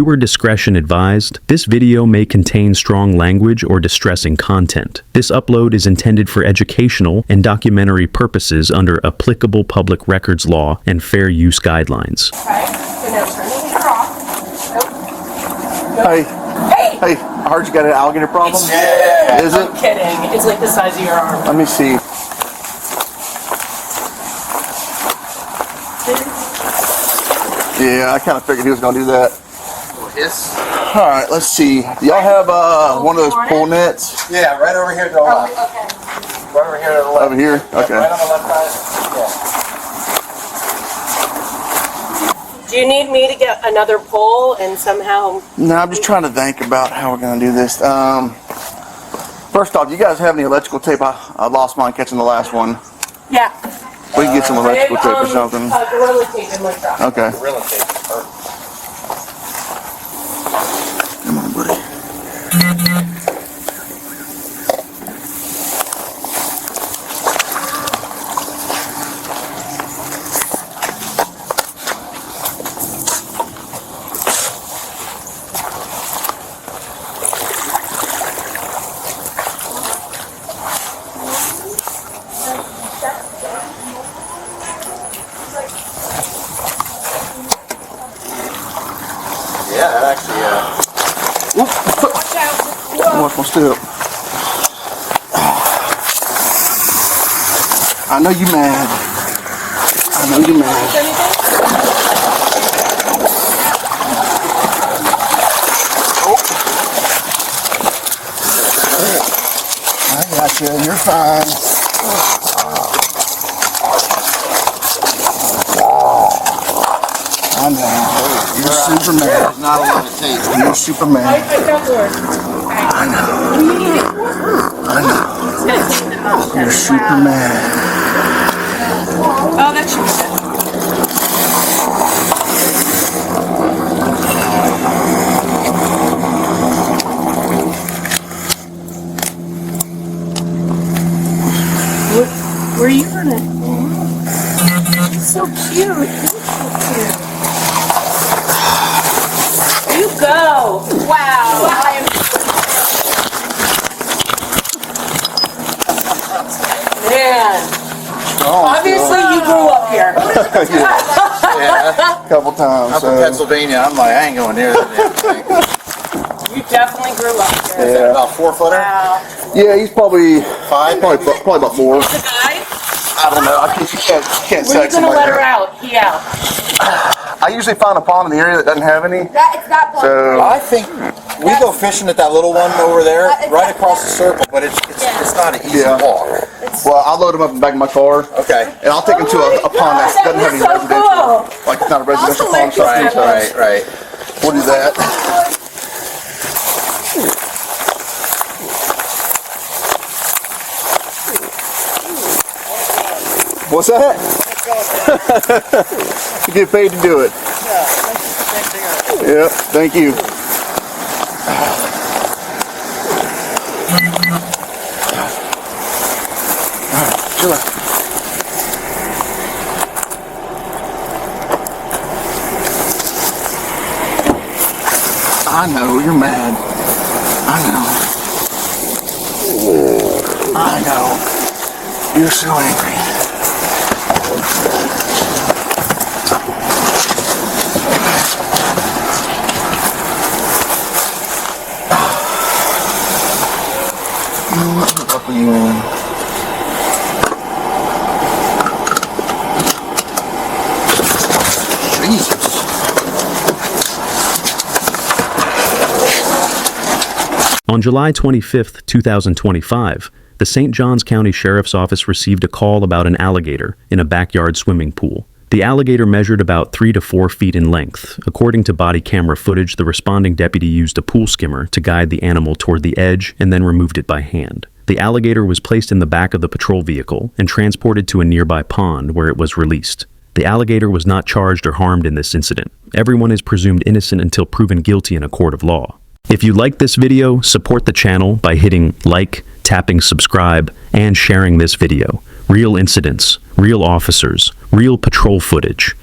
Viewer discretion advised. This video may contain strong language or distressing content. This upload is intended for educational and documentary purposes under applicable public records law and fair use guidelines. Okay, so now turn the heater off. Nope. Hey. Hey! Hey, I heard you got an alligator problem? Yeah. Is it? I'm kidding. It's like the size of your arm. Let me see. Yeah, I kind of figured he was going to do that. Yes. All right, let's see. Do y'all have one of those pull nets? Yeah, right over here to the left. Okay. Right over here to the left. Over here? Okay. Right on the left side. Yeah. Do you need me to get another pole and somehow... No, I'm just trying to think about how we're going to do this. First off, you guys have any electrical tape? I lost mine catching the last one. Yeah. We can get some electrical tape or something. Gorilla tape in my truck. Okay. Gorilla tape. Perfect. Come on, buddy. Yeah, that actually, Watch out. Watch my step. I know you mad. I know you mad. I got you. You're fine. I know. You're super mad. there's not a lot of tape. You're super mad. I got yours. I know. I know. You're super mad. Oh, that should be good. Where are you gonna? It's so cute. It's so cute. You go. Wow. I am. Man. Obviously, you grew up here. Yeah. A couple times. I'm from Pennsylvania. I'm like, I ain't going near that damn thing. You definitely grew up here. Is that about 4 footer? Wow. Yeah, he's probably 5? probably about 4. The guy? I don't know. You can't Where are you sex gonna somebody. let her out? He out. I usually find a pond in the area that doesn't have any. It's not So I think we go fishing at that little one over there, right across the circle, but it's not an easy Yeah. walk. well, I'll load him up in the back of my car. Okay. And I'll take him to a pond that doesn't have any so residential. cool. Like it's not a residential pond or something. Right, So right. we'll do that. What's that? You get paid to do it. Yep, thank you. Chill out. I know, you're mad. I know. You're so angry. What the fuck are you in? Jesus. On July 25, 2025, the St. Johns County Sheriff's Office received a call about an alligator in a backyard swimming pool. The alligator measured about 3 to 4 feet in length. According to body camera footage, the responding deputy used a pool skimmer to guide the animal toward the edge and then removed it by hand. The alligator was placed in the back of the patrol vehicle and transported to a nearby pond where it was released. The alligator was not charged or harmed in this incident. Everyone is presumed innocent until proven guilty in a court of law. If you like this video, support the channel by hitting like, tapping subscribe, and sharing this video. Real incidents, real officers, real patrol footage.